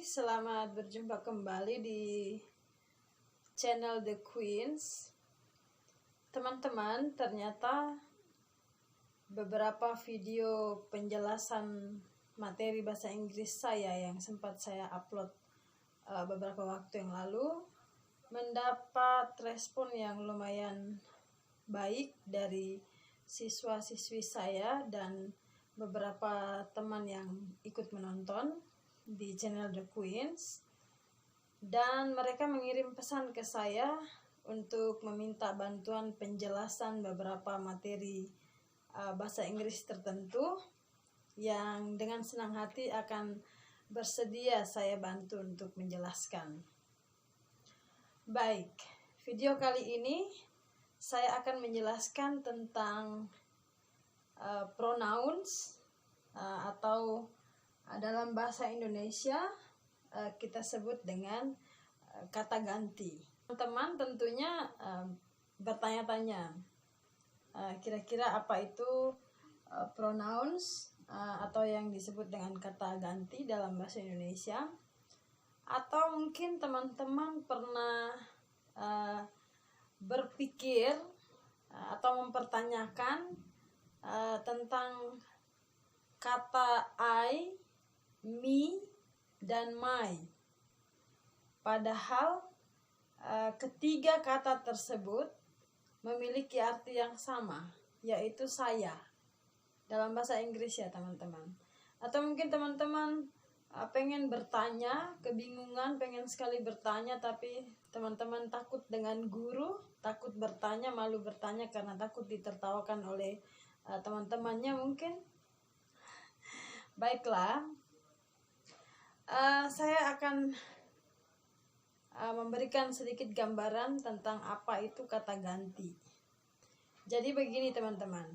selamat berjumpa kembali di channel The Queens. Teman-teman, ternyata beberapa video penjelasan materi bahasa Inggris saya yang sempat saya upload beberapa waktu yang lalu mendapat respon yang lumayan baik dari siswa-siswi saya dan beberapa teman yang ikut menonton di channel The Queens, dan mereka mengirim pesan ke saya untuk meminta bantuan penjelasan beberapa materi bahasa Inggris tertentu yang dengan senang hati akan bersedia saya bantu untuk menjelaskan. Baik, video kali ini saya akan menjelaskan tentang pronouns atau dalam bahasa Indonesia kita sebut dengan kata ganti. Teman-teman tentunya bertanya-tanya kira-kira apa itu pronouns atau yang disebut dengan kata ganti dalam bahasa Indonesia, atau mungkin teman-teman pernah berpikir atau mempertanyakan tentang kata I, me, dan my. Padahal ketiga kata tersebut memiliki arti yang sama, yaitu saya. Dalam bahasa Inggris ya teman-teman. Atau mungkin teman-teman pengen bertanya, kebingungan, pengen sekali bertanya, tapi teman-teman takut dengan guru, takut bertanya, malu bertanya karena takut ditertawakan oleh teman-temannya mungkin. Baiklah, saya akan memberikan sedikit gambaran tentang apa itu kata ganti. Jadi begini teman-teman,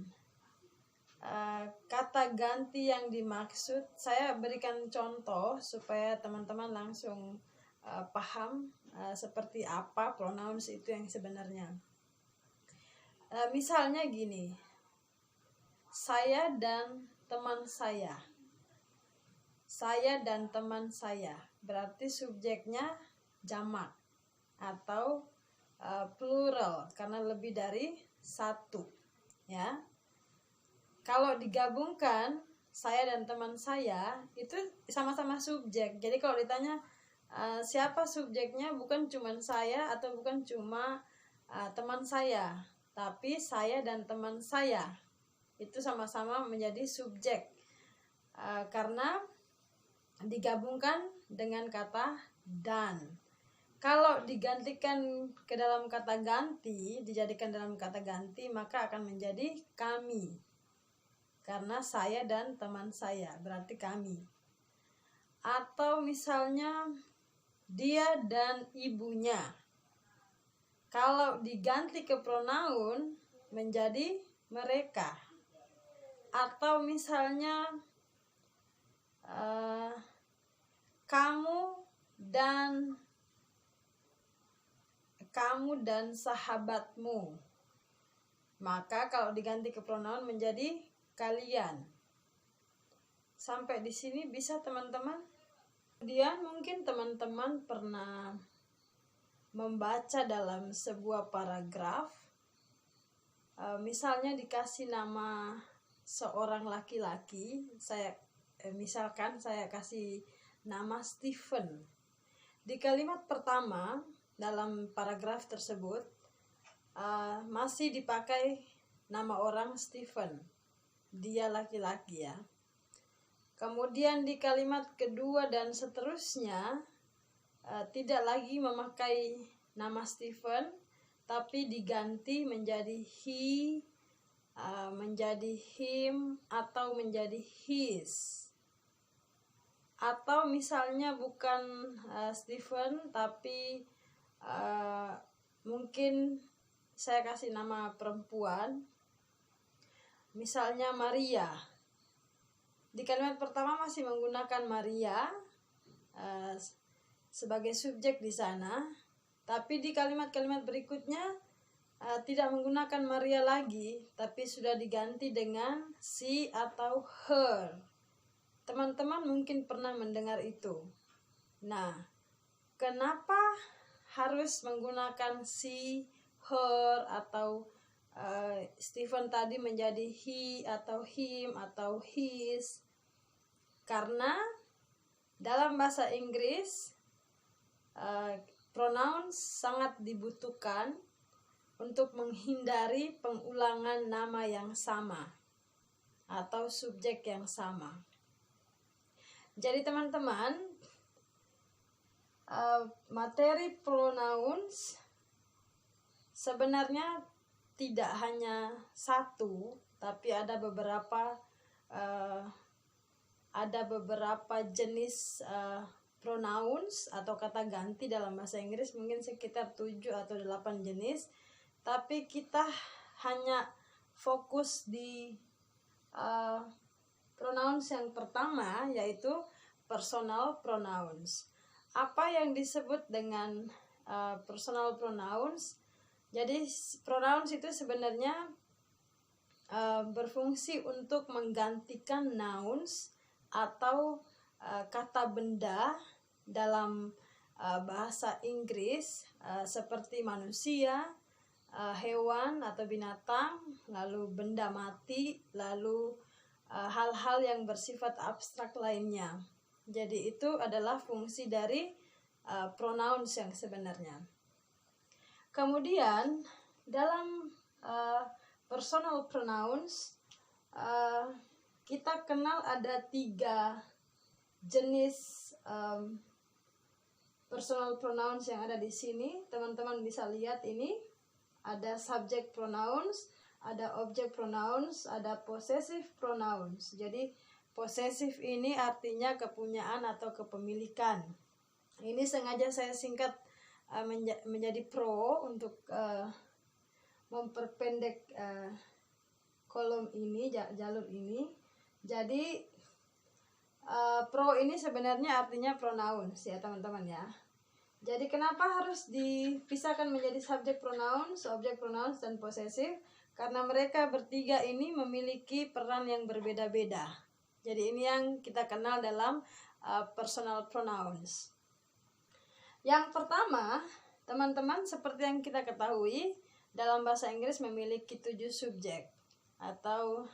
kata ganti yang dimaksud, saya berikan contoh supaya teman-teman langsung paham seperti apa pronouns itu yang sebenarnya. Misalnya gini, saya dan teman saya. Saya dan teman saya berarti subjeknya jamak atau plural karena lebih dari satu, ya. Kalau digabungkan saya dan teman saya itu sama-sama subjek. Jadi kalau ditanya siapa subjeknya, bukan cuma saya atau bukan cuma teman saya, tapi saya dan teman saya itu sama-sama menjadi subjek karena digabungkan dengan kata dan. Kalau digantikan ke dalam kata ganti, dijadikan dalam kata ganti, maka akan menjadi kami. Karena saya dan teman saya, berarti kami. Atau misalnya dia dan ibunya. Kalau diganti ke pronoun menjadi mereka. Atau misalnya kamu dan sahabatmu. Maka kalau diganti ke pronoun menjadi kalian. Sampai di sini bisa teman-teman? Kemudian mungkin teman-teman pernah membaca dalam sebuah paragraf, misalnya dikasih nama seorang laki-laki, misalkan saya kasih nama Stephen. Di kalimat pertama dalam paragraf tersebut masih dipakai nama orang Stephen, dia laki-laki ya. Kemudian di kalimat kedua dan seterusnya tidak lagi memakai nama Stephen, tapi diganti menjadi he, menjadi him, atau menjadi his. Atau misalnya bukan Stephen, tapi mungkin saya kasih nama perempuan, misalnya Maria. Di kalimat pertama masih menggunakan Maria sebagai subjek di sana, tapi di kalimat-kalimat berikutnya tidak menggunakan Maria lagi, tapi sudah diganti dengan she atau her. Teman-teman mungkin pernah mendengar itu. Nah, kenapa harus menggunakan she, her, atau Stephen tadi menjadi he atau him atau his? Karena dalam bahasa Inggris pronouns sangat dibutuhkan untuk menghindari pengulangan nama yang sama atau subjek yang sama. Jadi teman-teman, materi pronouns sebenarnya tidak hanya satu, tapi ada beberapa jenis pronouns atau kata ganti dalam bahasa Inggris, mungkin sekitar 7 atau 8 jenis. Tapi kita hanya fokus di pronouns yang pertama, yaitu personal pronouns. Apa yang disebut dengan personal pronouns? Jadi pronouns itu sebenarnya berfungsi untuk menggantikan nouns atau kata benda dalam bahasa Inggris, seperti manusia, hewan atau binatang, lalu benda mati, lalu hal-hal yang bersifat abstrak lainnya. Jadi itu adalah fungsi dari pronouns yang sebenarnya. Kemudian dalam personal pronouns kita kenal ada 3 jenis personal pronouns yang ada di sini. Teman-teman bisa lihat ini. Ada subject pronouns, ada object pronouns, ada possessive pronouns. Jadi possessive ini artinya kepunyaan atau kepemilikan. Ini sengaja saya singkat menjadi pro untuk memperpendek kolom ini, jalur ini. Jadi pro ini sebenarnya artinya pronouns ya teman-teman ya. Jadi kenapa harus dipisahkan menjadi subject pronouns, object pronouns, dan possessive? Karena mereka bertiga ini memiliki peran yang berbeda-beda. Jadi ini yang kita kenal dalam personal pronouns. Yang pertama, teman-teman, seperti yang kita ketahui, dalam bahasa Inggris memiliki 7 subjek atau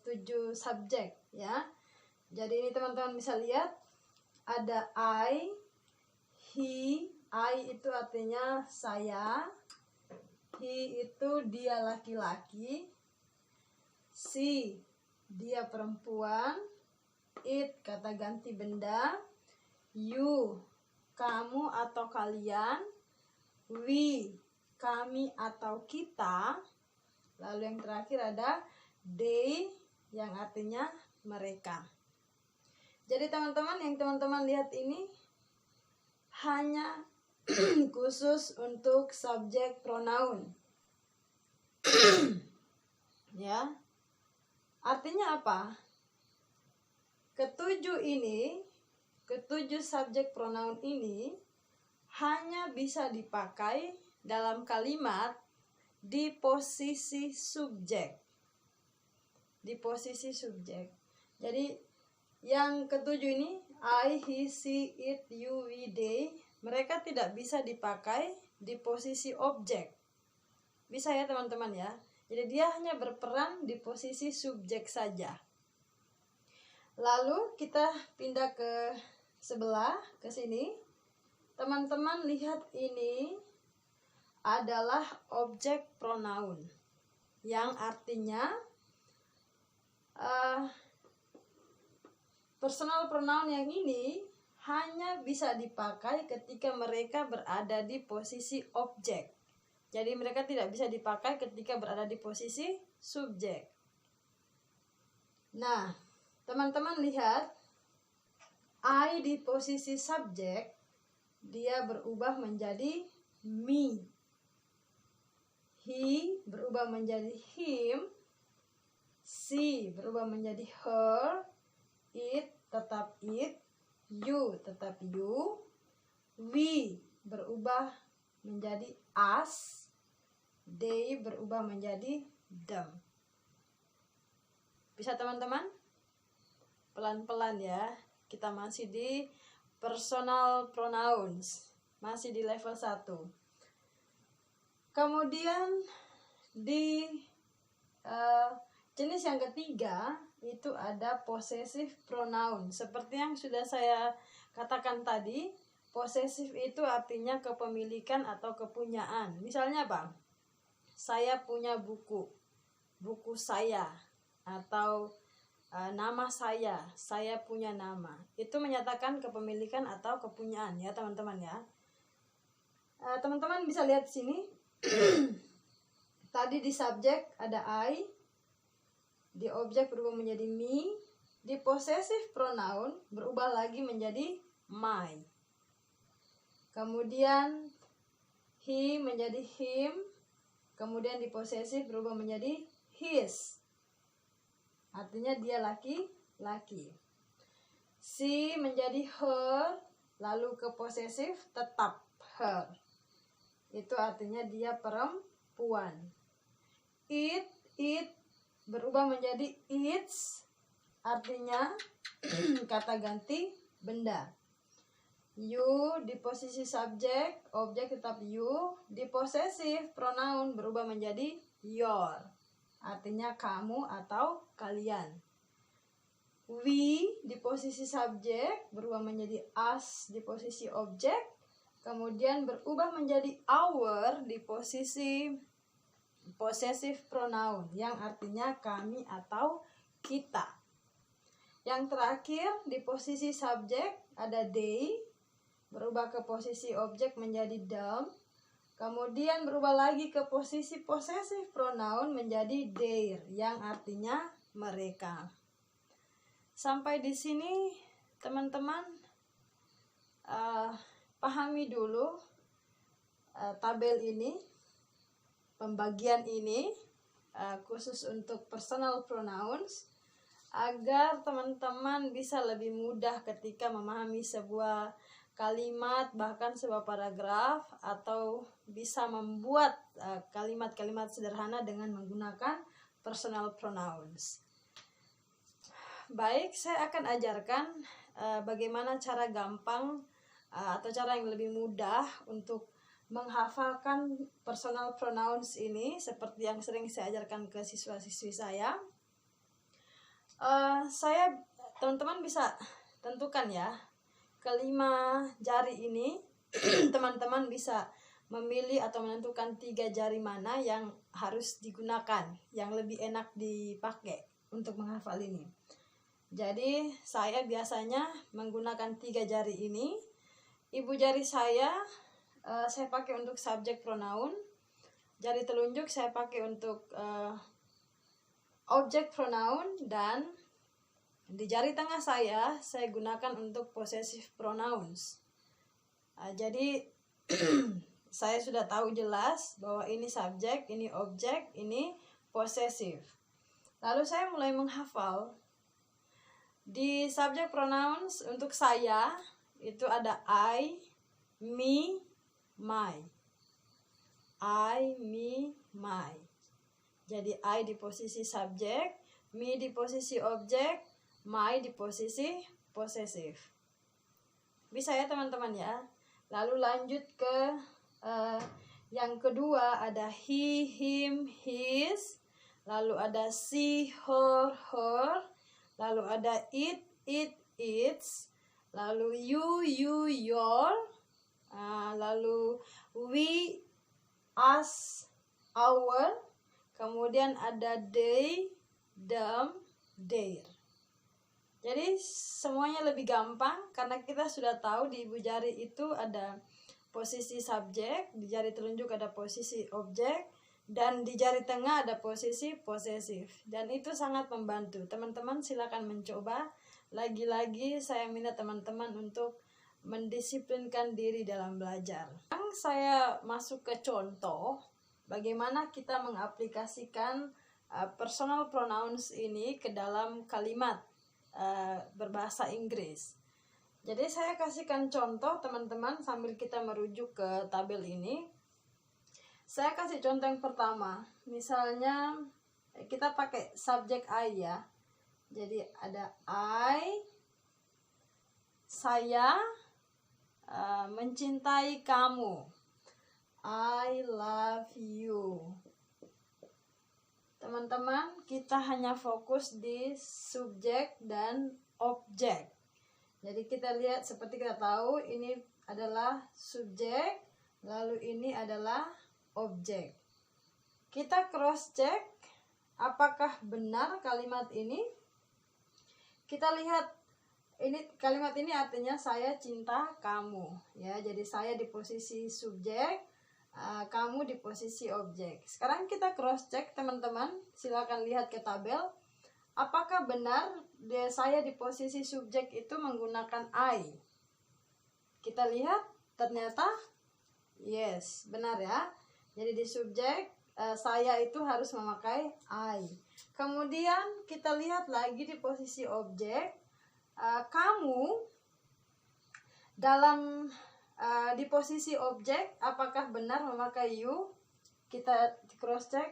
7 subjek ya. Jadi ini teman-teman bisa lihat ada I, he. I itu artinya saya, he itu dia laki-laki, she dia perempuan, it kata ganti benda, you kamu atau kalian, we kami atau kita, lalu yang terakhir ada they yang artinya mereka. Jadi teman-teman, yang teman-teman lihat ini hanya khusus untuk subjek pronoun. Ya. Artinya apa? Ketujuh subjek pronoun ini hanya bisa dipakai dalam kalimat di posisi subjek. Di posisi subjek. Jadi yang ketujuh ini, I, he, she, it, you, we, they, mereka tidak bisa dipakai di posisi objek. Bisa ya teman-teman ya. Jadi dia hanya berperan di posisi subjek saja. Lalu kita pindah ke sebelah, ke sini. Teman-teman lihat ini adalah objek pronoun. Yang artinya personal pronoun yang ini hanya bisa dipakai ketika mereka berada di posisi objek. Jadi mereka tidak bisa dipakai ketika berada di posisi subjek. Nah, teman-teman lihat, I di posisi subjek, dia berubah menjadi me. He berubah menjadi him. She berubah menjadi her. It tetap it. You tetap you. We berubah menjadi us. They berubah menjadi them. Bisa teman-teman? Pelan-pelan ya. Kita masih di personal pronouns, masih di level 1. Kemudian di jenis yang ketiga itu ada possessive pronoun. Seperti yang sudah saya katakan tadi, possessive itu artinya kepemilikan atau kepunyaan. Misalnya Bang, saya punya buku saya, atau nama saya punya nama. Itu menyatakan kepemilikan atau kepunyaan ya teman-teman ya. Teman-teman bisa lihat di sini. Tadi di subjek ada I, di objek berubah menjadi me, di possessive pronoun berubah lagi menjadi my. Kemudian he menjadi him, kemudian di possessive berubah menjadi his. Artinya dia laki-laki. She menjadi her, lalu ke possessive tetap her. Itu artinya dia perempuan. It berubah menjadi its, artinya kata ganti benda. You di posisi subjek, objek tetap you, di possessive pronoun berubah menjadi your, artinya kamu atau kalian. We di posisi subjek berubah menjadi us di posisi objek, kemudian berubah menjadi our di posisi possessive pronoun yang artinya kami atau kita. Yang terakhir di posisi subjek ada they, berubah ke posisi objek menjadi them, kemudian berubah lagi ke posisi possessive pronoun menjadi their yang artinya mereka. Sampai di sini teman-teman pahami dulu tabel ini, pembagian ini khusus untuk personal pronouns, agar teman-teman bisa lebih mudah ketika memahami sebuah kalimat, bahkan sebuah paragraf, atau bisa membuat kalimat-kalimat sederhana dengan menggunakan personal pronouns. Baik, saya akan ajarkan bagaimana cara gampang atau cara yang lebih mudah untuk menghafalkan personal pronouns ini, seperti yang sering saya ajarkan ke siswa-siswi saya. Teman-teman bisa tentukan ya, kelima jari ini teman-teman bisa memilih atau menentukan 3 jari mana yang harus digunakan, yang lebih enak dipakai untuk menghafal ini. Jadi saya biasanya menggunakan 3 jari ini. Ibu jari saya pakai untuk subjek pronoun, jari telunjuk saya pakai untuk objek pronoun, dan di jari tengah saya gunakan untuk possessive pronouns. Jadi saya sudah tahu jelas bahwa ini subjek, ini objek, ini possessive. Lalu saya mulai menghafal. Di subjek pronouns untuk saya itu ada I, me, my. I, me, my. Jadi I di posisi subjek, me di posisi objek, my di posisi possessive. Bisa ya teman-teman ya. Lalu lanjut ke yang kedua, ada he, him, his. Lalu ada she, her, her. Lalu ada it, its. Lalu you, your. Lalu we, us, our. Kemudian ada they, them, their. Jadi semuanya lebih gampang karena kita sudah tahu di ibu jari itu ada posisi subjek, di jari telunjuk ada posisi objek, dan di jari tengah ada posisi possessive. Dan itu sangat membantu. Teman-teman silakan mencoba. Lagi-lagi saya minta teman-teman untuk mendisiplinkan diri dalam belajar. Sekarang saya masuk ke contoh bagaimana kita mengaplikasikan personal pronouns ini ke dalam kalimat berbahasa Inggris. Jadi saya kasihkan contoh teman-teman sambil kita merujuk ke tabel ini. Saya kasih contoh yang pertama. Misalnya kita pakai subjek I ya. Jadi ada I, saya, mencintai kamu. I love you. Teman-teman, kita hanya fokus di subjek dan objek. Jadi kita lihat, seperti kita tahu, ini adalah subjek, lalu ini adalah objek. Kita cross check apakah benar kalimat ini. Kita lihat, ini kalimat ini artinya saya cinta kamu, ya. Jadi saya di posisi subjek, kamu di posisi objek. Sekarang kita cross check, teman-teman. Silakan lihat ke tabel. Apakah benar saya di posisi subjek itu menggunakan I? Kita lihat, ternyata yes, benar ya. Jadi di subjek saya itu harus memakai I. Kemudian kita lihat lagi di posisi objek, kamu dalam di posisi objek apakah benar memakai you? Kita cross check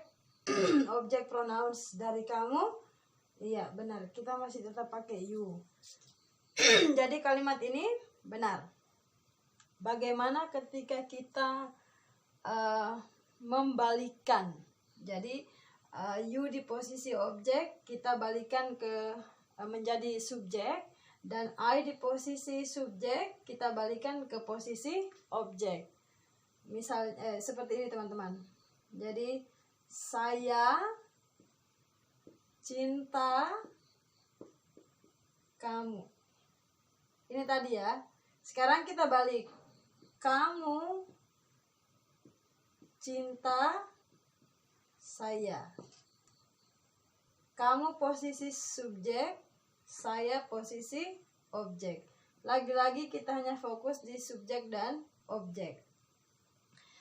objek pronouns dari kamu. Iya, benar. Kita masih tetap pakai you. Jadi kalimat ini benar. Bagaimana ketika kita membalikkan? Jadi you di posisi objek, kita balikan ke menjadi subjek, dan I di posisi subjek, kita balikan ke posisi objek. Misal seperti ini, teman-teman. Jadi saya cinta kamu. Ini tadi ya. Sekarang kita balik. Kamu cinta saya. Kamu posisi subjek, saya posisi objek. Lagi-lagi kita hanya fokus di subjek dan objek.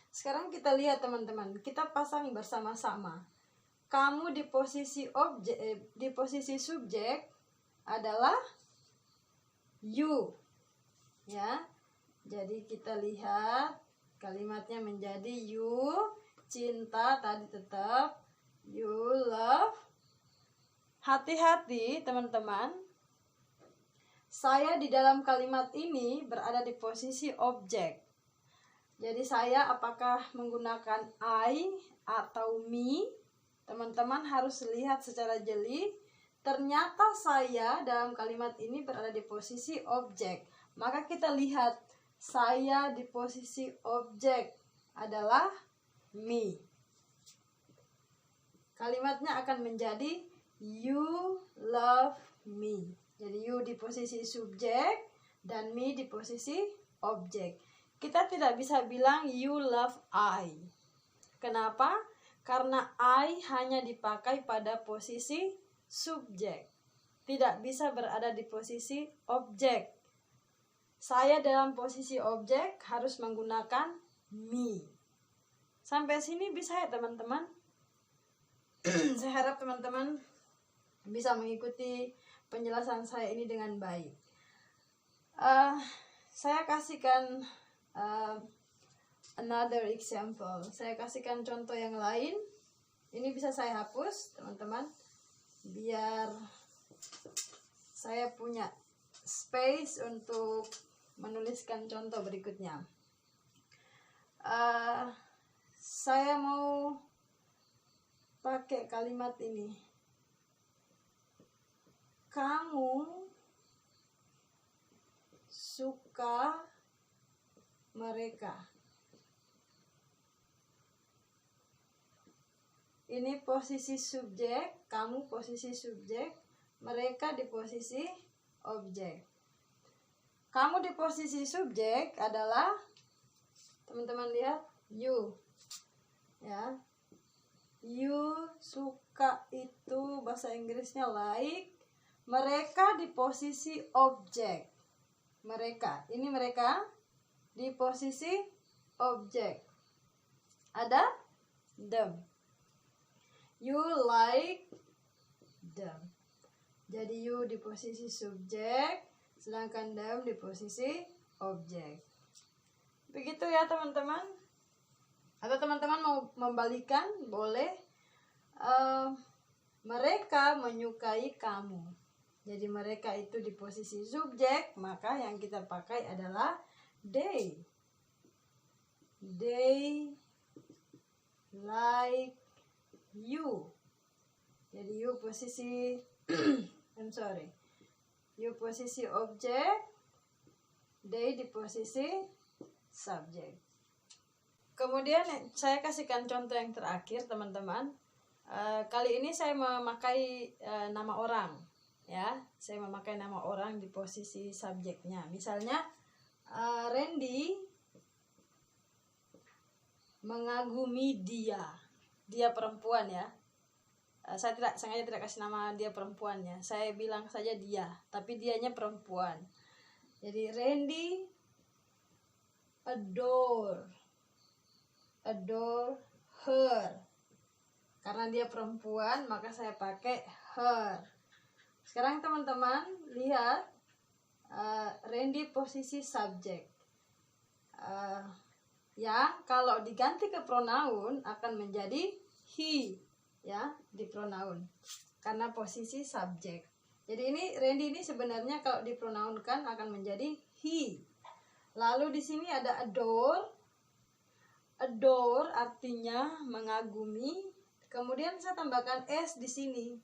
Sekarang kita lihat, teman-teman. Kita pasang bersama-sama. Kamu di posisi objek, di posisi subjek adalah you. Ya. Jadi kita lihat kalimatnya menjadi you cinta, tadi tetap you love. Hati-hati, teman-teman. Saya di dalam kalimat ini berada di posisi objek. Jadi saya apakah menggunakan I atau me? Teman-teman harus lihat secara jeli. Ternyata saya dalam kalimat ini berada di posisi objek. Maka kita lihat, saya di posisi objek adalah me. Kalimatnya akan menjadi you love me. Jadi you di posisi subjek dan me di posisi objek. Kita tidak bisa bilang you love I. Kenapa? Karena I hanya dipakai pada posisi subjek. Tidak bisa berada di posisi objek. Saya dalam posisi objek harus menggunakan me. Sampai sini bisa ya, teman-teman? Saya harap teman-teman bisa mengikuti penjelasan saya ini dengan baik. Saya kasihkan another example. Saya kasihkan contoh yang lain. Ini bisa saya hapus, teman-teman, biar saya punya space untuk menuliskan contoh berikutnya. Saya mau pakai kalimat ini. Kamu suka mereka. Ini posisi subjek, kamu posisi subjek, mereka di posisi objek. Kamu di posisi subjek adalah, teman-teman lihat, you. Ya. You suka itu bahasa Inggrisnya like. Mereka di posisi objek. Mereka, ini mereka di posisi objek. Ada them. You like them. Jadi you di posisi subjek, sedangkan them di posisi objek. Begitu ya, teman-teman. Atau teman-teman mau membalikan, boleh. Mereka menyukai kamu. Jadi mereka itu di posisi subjek, maka yang kita pakai adalah they. They like you. Jadi you posisi you posisi objek, they di posisi subjek. Kemudian saya kasihkan contoh yang terakhir teman-teman. Kali ini saya memakai nama orang, ya. Saya memakai nama orang di posisi subjeknya. Misalnya Randy mengagumi dia. Dia perempuan, ya. Saya sengaja tidak kasih nama dia perempuannya. Saya bilang saja dia, tapi dianya perempuan. Jadi Randy adore her. Karena dia perempuan, maka saya pakai her. Sekarang teman-teman lihat Randy posisi subjek. Yang kalau diganti ke pronoun akan menjadi he, ya, di pronoun karena posisi subjek. Jadi ini Randy ini sebenarnya kalau dipronounkan akan menjadi he. Lalu di sini ada adore. Adore artinya mengagumi. Kemudian saya tambahkan s di sini.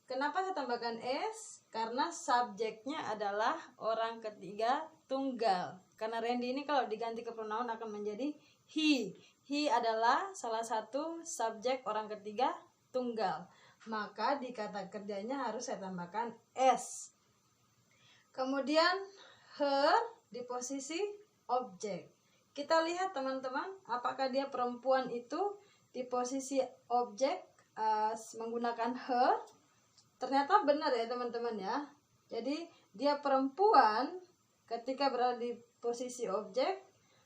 Kenapa saya tambahkan s? Karena subjeknya adalah orang ketiga tunggal. Karena Randy ini kalau diganti ke pronoun akan menjadi he. He adalah salah satu subjek orang ketiga tunggal. Maka di kata kerjanya harus saya tambahkan s. Kemudian her di posisi objek. Kita lihat teman-teman, apakah dia perempuan itu di posisi objek menggunakan her. Ternyata benar ya teman-teman ya. Jadi dia perempuan ketika berada di posisi objek,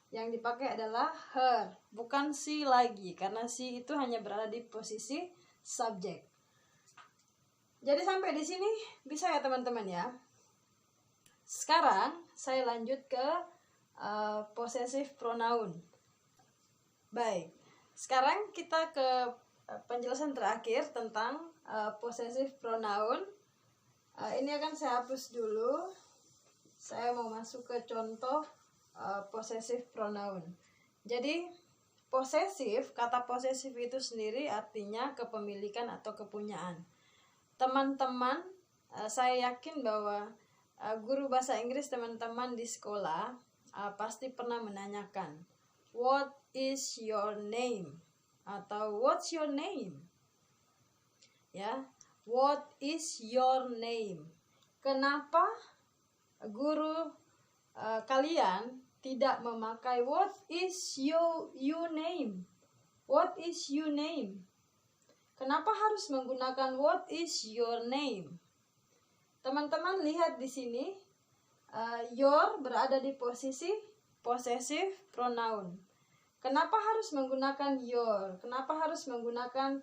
yang dipakai adalah her, bukan she lagi, karena she itu hanya berada di posisi subjek. Jadi sampai di sini bisa ya teman-teman ya. Sekarang saya lanjut ke possessive pronoun. Baik, sekarang kita ke penjelasan terakhir tentang possessive pronoun. Ini akan saya hapus dulu. Saya mau masuk ke contoh possessive pronoun. Jadi kata posesif itu sendiri artinya kepemilikan atau kepunyaan. Teman-teman, saya yakin bahwa guru bahasa Inggris teman-teman di sekolah pasti pernah menanyakan, what is your name? Atau what's your name? Ya, what is your name? Kenapa guru kalian tidak memakai what is your name? What is your name? Kenapa harus menggunakan what is your name? Teman-teman lihat di sini, your berada di posisi possessive pronoun. Kenapa harus menggunakan your? Kenapa harus menggunakan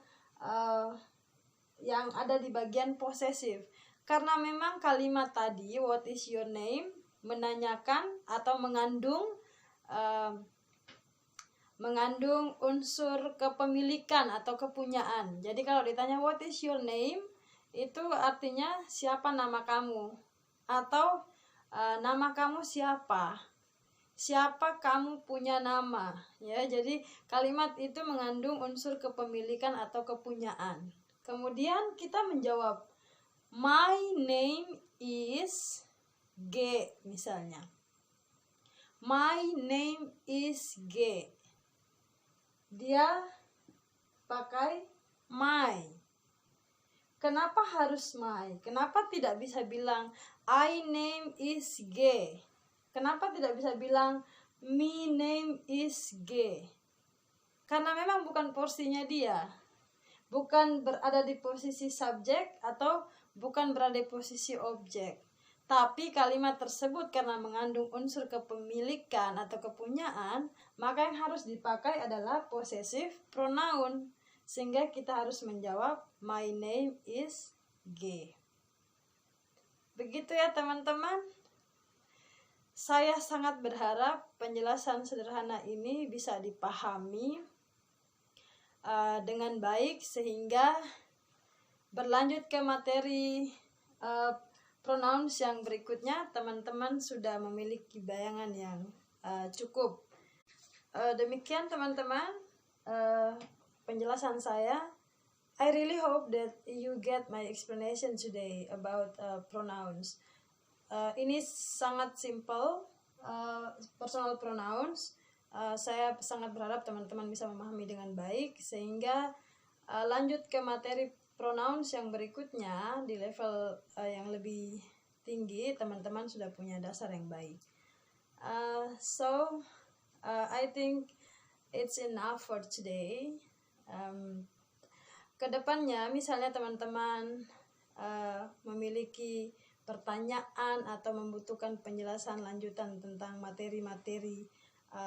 yang ada di bagian possessive? Karena memang kalimat tadi what is your name menanyakan atau mengandung unsur kepemilikan atau kepunyaan. Jadi kalau ditanya what is your name, itu artinya siapa nama kamu, atau nama kamu siapa, siapa kamu punya nama, ya. Jadi kalimat itu mengandung unsur kepemilikan atau kepunyaan. Kemudian kita menjawab, my name is G misalnya. My name is G. Dia pakai my. Kenapa harus my? Kenapa tidak bisa bilang I name is G? Kenapa tidak bisa bilang me name is G? Karena memang bukan porsinya dia. Bukan berada di posisi subjek atau bukan berada di posisi objek. Tapi kalimat tersebut karena mengandung unsur kepemilikan atau kepunyaan, maka yang harus dipakai adalah possessive pronoun. Sehingga kita harus menjawab my name is G. Begitu ya teman-teman. Saya sangat berharap penjelasan sederhana ini bisa dipahami dengan baik, sehingga berlanjut ke materi pronouns yang berikutnya, teman-teman sudah memiliki bayangan yang cukup. Demikian teman-teman penjelasan saya. I really hope that you get my explanation today about pronouns. Ini sangat simple, personal pronouns. Saya sangat berharap teman-teman bisa memahami dengan baik, sehingga lanjut ke materi pronouns yang berikutnya di level yang lebih tinggi, teman-teman sudah punya dasar yang baik. I think it's enough for today. Kedepannya, misalnya teman-teman memiliki pertanyaan atau membutuhkan penjelasan lanjutan tentang materi-materi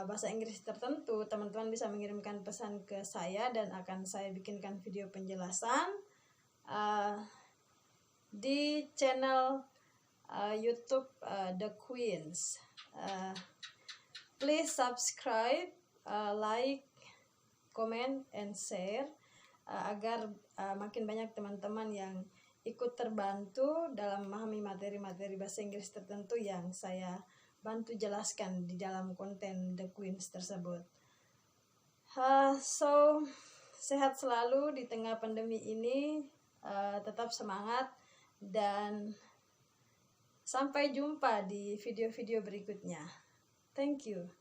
bahasa Inggris tertentu, teman-teman bisa mengirimkan pesan ke saya dan akan saya bikinkan video penjelasan di channel YouTube The Queens. Please subscribe, like, comment, and share agar makin banyak teman-teman yang ikut terbantu dalam memahami materi-materi bahasa Inggris tertentu yang saya bantu jelaskan di dalam konten The Queens tersebut. Sehat selalu di tengah pandemi ini, tetap semangat, dan sampai jumpa di video-video berikutnya. Thank you.